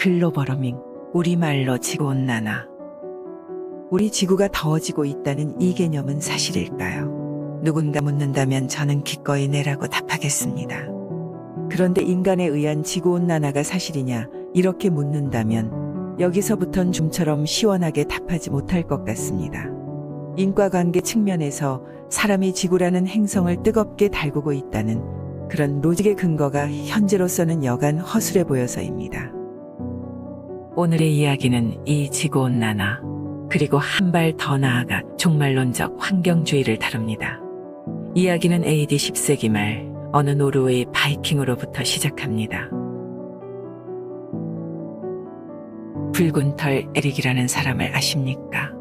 글로벌 워밍, 우리말로 지구온난화. 우리 지구가 더워지고 있다는 이 개념은 사실일까요? 누군가 묻는다면 저는 기꺼이 네라고 답하겠습니다. 그런데 인간에 의한 지구온난화가 사실이냐 이렇게 묻는다면 여기서부턴 좀처럼 시원하게 답하지 못할 것 같습니다. 인과관계 측면에서 사람이 지구라는 행성을 뜨겁게 달구고 있다는 그런 로직의 근거가 현재로서는 여간 허술해 보여서입니다. 오늘의 이야기는 이 지구온난화, 그리고 한 발 더 나아가 종말론적 환경주의를 다룹니다. 이야기는 AD 10세기 말 어느 노르웨이 바이킹으로부터 시작합니다. 붉은 털 에릭이라는 사람을 아십니까?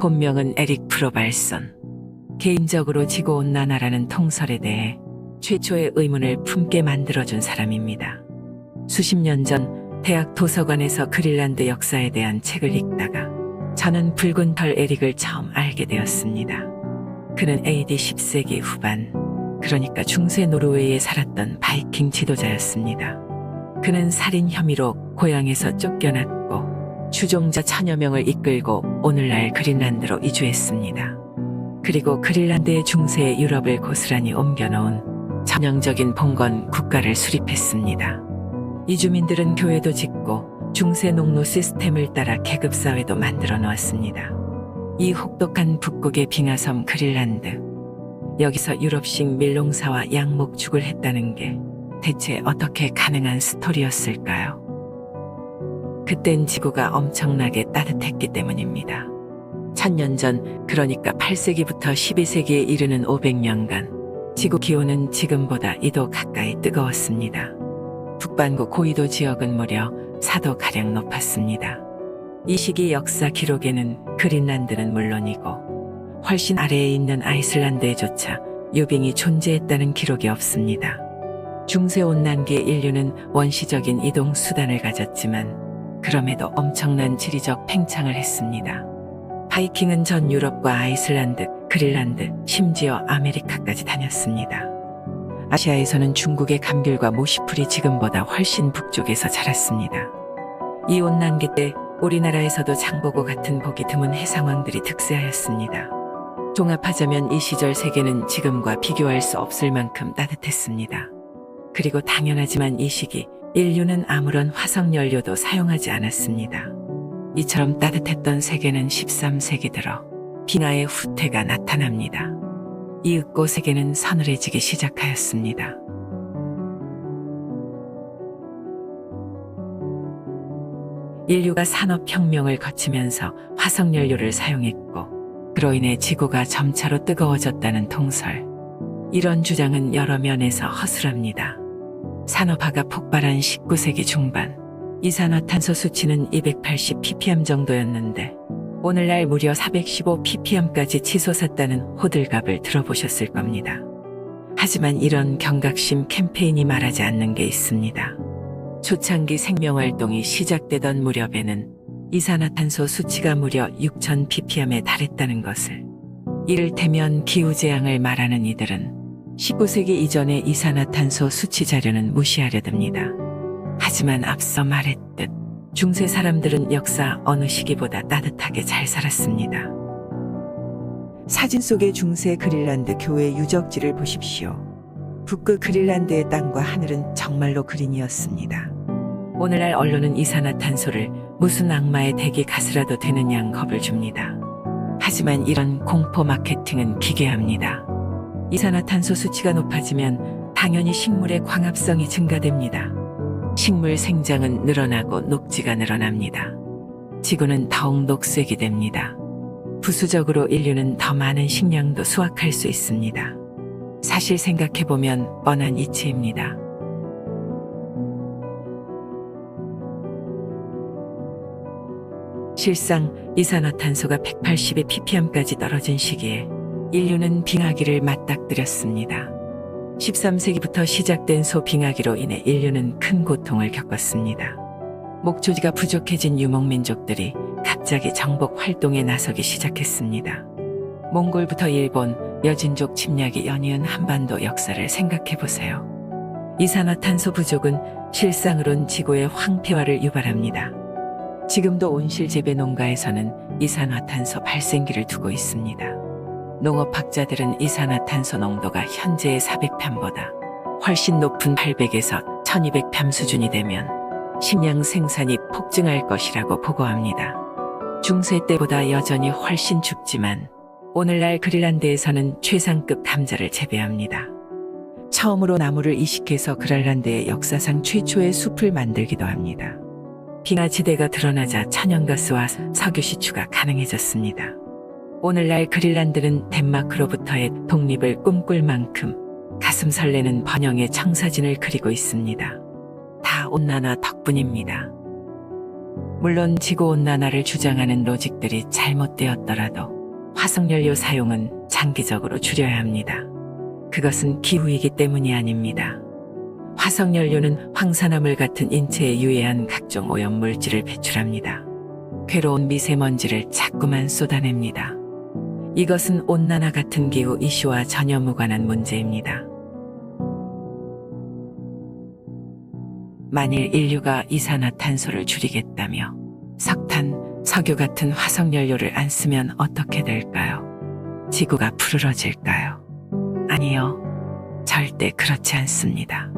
본명은 에릭 프로발선. 개인적으로 지구온난화라는 통설에 대해 최초의 의문을 품게 만들어준 사람입니다. 수십 년 전 대학 도서관에서 그린란드 역사에 대한 책을 읽다가 저는 붉은 털 에릭을 처음 알게 되었습니다. 그는 AD 10세기 후반, 그러니까 중세 노르웨이에 살았던 바이킹 지도자였습니다. 그는 살인 혐의로 고향에서 쫓겨났고 추종자 1000여 명을 이끌고 오늘날 그린란드로 이주했습니다. 그리고 그린란드의 중세의 유럽을 고스란히 옮겨놓은 전형적인 봉건 국가를 수립했습니다. 이주민들은 교회도 짓고 중세 농노 시스템을 따라 계급사회도 만들어 놓았습니다. 이 혹독한 북극의 빙하섬 그린란드, 여기서 유럽식 밀농사와 양목축을 했다는 게 대체 어떻게 가능한 스토리였을까요? 그땐 지구가 엄청나게 따뜻했기 때문입니다. 1000년 전, 그러니까 8세기부터 12세기에 이르는 500년간 지구 기온은 지금보다 2도 가까이 뜨거웠습니다. 북반구 고위도 지역은 무려 4도가량 높았습니다. 이 시기 역사 기록에는 그린란드는 물론이고 훨씬 아래에 있는 아이슬란드에조차 유빙이 존재했다는 기록이 없습니다. 중세온난기의 인류는 원시적인 이동 수단을 가졌지만 그럼에도 엄청난 지리적 팽창을 했습니다. 바이킹은 전 유럽과 아이슬란드, 그린란드, 심지어 아메리카까지 다녔습니다. 아시아에서는 중국의 감귤과 모시풀이 지금보다 훨씬 북쪽에서 자랐습니다. 이 온난기 때 우리나라에서도 장보고 같은 보기 드문 해상황들이 득세하였습니다. 종합하자면 이 시절 세계는 지금과 비교할 수 없을 만큼 따뜻했습니다. 그리고 당연하지만 이 시기 인류는 아무런 화석연료도 사용하지 않았습니다. 이처럼 따뜻했던 세계는 13세기 들어 빙하의 후퇴가 나타납니다. 이윽고 세계는 서늘해지기 시작하였습니다. 인류가 산업혁명을 거치면서 화석연료를 사용했고 그로 인해 지구가 점차로 뜨거워졌다는 통설. 이런 주장은 여러 면에서 허술합니다. 산업화가 폭발한 19세기 중반, 이산화탄소 수치는 280 ppm 정도였는데 오늘날 무려 415 ppm까지 치솟았다는 호들갑을 들어보셨을 겁니다. 하지만 이런 경각심 캠페인이 말하지 않는 게 있습니다. 초창기 생명활동이 시작되던 무렵에는 이산화탄소 수치가 무려 6000 ppm에 달했다는 것을, 이를테면 기후재앙을 말하는 이들은 19세기 이전의 이산화탄소 수치 자료는 무시하려 듭니다. 하지만 앞서 말했듯 중세 사람들은 역사 어느 시기보다 따뜻하게 잘 살았습니다. 사진 속의 중세 그린란드 교회 유적지를 보십시오. 북극 그린란드의 땅과 하늘은 정말로 그린이었습니다. 오늘날 언론은 이산화탄소를 무슨 악마의 댁이 가스라도 되는 양 겁을 줍니다. 하지만 이런 공포 마케팅은 기괴합니다. 이산화탄소 수치가 높아지면 당연히 식물의 광합성이 증가됩니다. 식물 생장은 늘어나고 녹지가 늘어납니다. 지구는 더욱 녹색이 됩니다. 부수적으로 인류는 더 많은 식량도 수확할 수 있습니다. 사실 생각해보면 뻔한 이치입니다. 실상 이산화탄소가 180의 ppm까지 떨어진 시기에 인류는 빙하기를 맞닥뜨렸습니다. 13세기부터 시작된 소빙하기로 인해 인류는 큰 고통을 겪었습니다. 목조지가 부족해진 유목민족들이 갑자기 정복 활동에 나서기 시작했습니다. 몽골부터 일본, 여진족 침략이 연이은 한반도 역사를 생각해보세요. 이산화탄소 부족은 실상으론 지구의 황폐화를 유발합니다. 지금도 온실 재배 농가에서는 이산화탄소 발생기를 두고 있습니다. 농업학자들은 이산화탄소 농도가 현재의 400팜보다 훨씬 높은 800에서 1200팜 수준이 되면 식량 생산이 폭증할 것이라고 보고합니다. 중세 때보다 여전히 훨씬 춥지만 오늘날 그린란드에서는 최상급 감자를 재배합니다. 처음으로 나무를 이식해서 그린란드의 역사상 최초의 숲을 만들기도 합니다. 빙하지대가 드러나자 천연가스와 석유 시추가 가능해졌습니다. 오늘날 그린란드는 덴마크로부터의 독립을 꿈꿀 만큼 가슴 설레는 번영의 청사진을 그리고 있습니다. 다 온난화 덕분입니다. 물론 지구온난화를 주장하는 로직들이 잘못되었더라도 화석연료 사용은 장기적으로 줄여야 합니다. 그것은 기후이기 때문이 아닙니다. 화석연료는 황산화물 같은 인체에 유해한 각종 오염물질을 배출합니다. 괴로운 미세먼지를 자꾸만 쏟아냅니다. 이것은 온난화 같은 기후 이슈와 전혀 무관한 문제입니다. 만일 인류가 이산화탄소를 줄이겠다며 석탄, 석유 같은 화석연료를 안 쓰면 어떻게 될까요? 지구가 푸르러질까요? 아니요. 절대 그렇지 않습니다.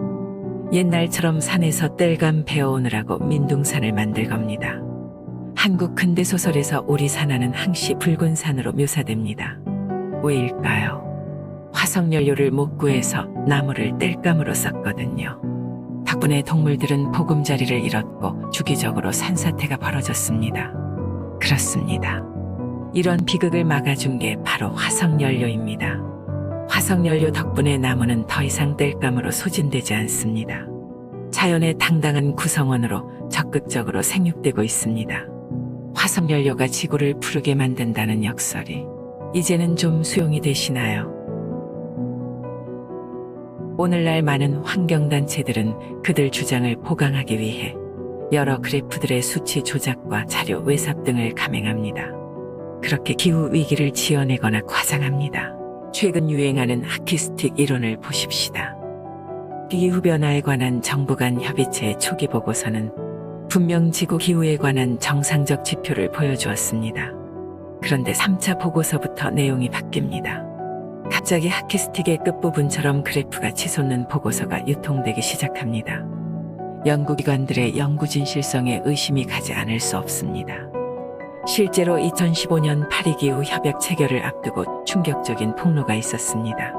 옛날처럼 산에서 땔감 베어오느라고 민둥산을 만들 겁니다. 한국 근대소설에서 오리산하는 항시 붉은 산으로 묘사됩니다. 왜일까요? 화석연료를 못 구해서 나무를 땔감으로 썼거든요. 덕분에 동물들은 보금자리를 잃었고 주기적으로 산사태가 벌어졌습니다. 그렇습니다. 이런 비극을 막아준 게 바로 화석연료입니다. 화석연료 덕분에 나무는 더 이상 땔감으로 소진되지 않습니다. 자연의 당당한 구성원으로 적극적으로 생육되고 있습니다. 화석연료가 지구를 푸르게 만든다는 역설이 이제는 좀 수용이 되시나요? 오늘날 많은 환경단체들은 그들 주장을 보강하기 위해 여러 그래프들의 수치 조작과 자료 외삽 등을 감행합니다. 그렇게 기후위기를 지어내거나 과장합니다. 최근 유행하는 하키스틱 이론을 보십시다. 기후변화에 관한 정부 간 협의체의 초기 보고서는 분명 지구 기후에 관한 정상적 지표를 보여주었습니다. 그런데 3차 보고서부터 내용이 바뀝니다. 갑자기 하키스틱의 끝부분처럼 그래프가 치솟는 보고서가 유통되기 시작합니다. 연구기관들의 연구 진실성에 의심이 가지 않을 수 없습니다. 실제로 2015년 파리기후 협약 체결을 앞두고 충격적인 폭로가 있었습니다.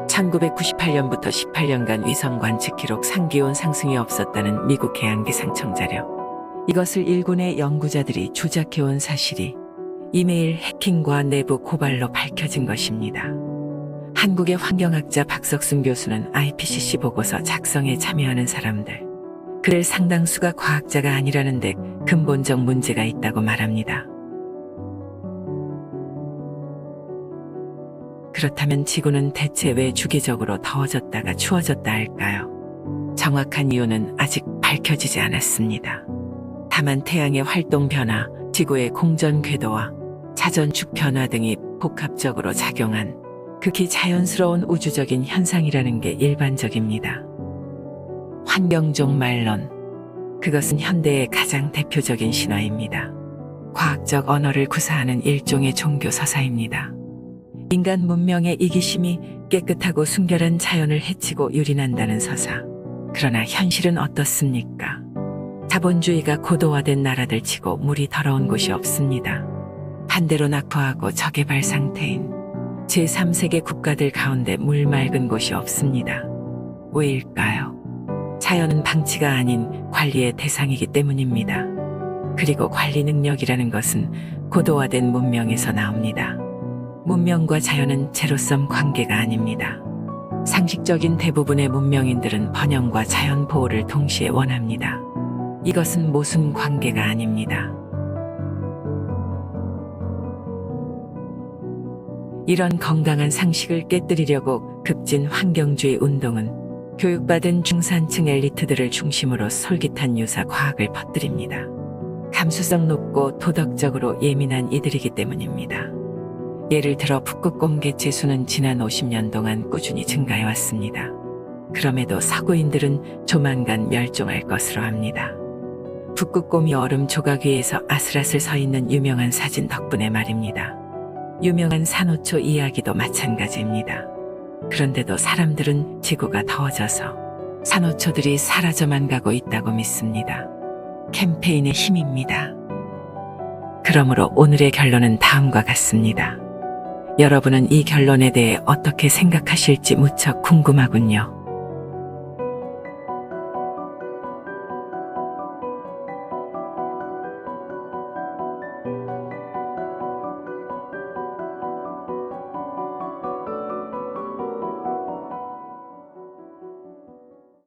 1998년부터 18년간 위성 관측 기록 상기온 상승이 없었다는 미국 해양기상청 자료. 이것을 일군의 연구자들이 조작해온 사실이 이메일 해킹과 내부 고발로 밝혀진 것입니다. 한국의 환경학자 박석순 교수는 IPCC 보고서 작성에 참여하는 사람들, 그들 상당수가 과학자가 아니라는 데 근본적 문제가 있다고 말합니다. 그렇다면 지구는 대체 왜 주기적으로 더워졌다가 추워졌다 할까요? 정확한 이유는 아직 밝혀지지 않았습니다. 다만 태양의 활동 변화, 지구의 공전 궤도와 자전축 변화 등이 복합적으로 작용한 극히 자연스러운 우주적인 현상이라는 게 일반적입니다. 환경종 말론, 그것은 현대의 가장 대표적인 신화입니다. 과학적 언어를 구사하는 일종의 종교 서사입니다. 인간 문명의 이기심이 깨끗하고 순결한 자연을 해치고 유린한다는 서사. 그러나 현실은 어떻습니까? 자본주의가 고도화된 나라들 치고 물이 더러운 곳이 없습니다. 반대로 낙후하고 저개발 상태인 제3세계 국가들 가운데 물 맑은 곳이 없습니다. 왜일까요? 자연은 방치가 아닌 관리의 대상이기 때문입니다. 그리고 관리 능력이라는 것은 고도화된 문명에서 나옵니다. 문명과 자연은 제로섬 관계가 아닙니다. 상식적인 대부분의 문명인들은 번영과 자연 보호를 동시에 원합니다. 이것은 모순 관계가 아닙니다. 이런 건강한 상식을 깨뜨리려고 급진 환경주의 운동은 교육받은 중산층 엘리트들을 중심으로 솔깃한 유사 과학을 퍼뜨립니다. 감수성 높고 도덕적으로 예민한 이들이기 때문입니다. 예를 들어 북극곰 개체 수는 지난 50년 동안 꾸준히 증가해왔습니다. 그럼에도 서구인들은 조만간 멸종할 것으로 합니다. 북극곰이 얼음 조각 위에서 아슬아슬 서 있는 유명한 사진 덕분에 말입니다. 유명한 산호초 이야기도 마찬가지입니다. 그런데도 사람들은 지구가 더워져서 산호초들이 사라져만 가고 있다고 믿습니다. 캠페인의 힘입니다. 그러므로 오늘의 결론은 다음과 같습니다. 여러분은 이 결론에 대해 어떻게 생각하실지 무척 궁금하군요.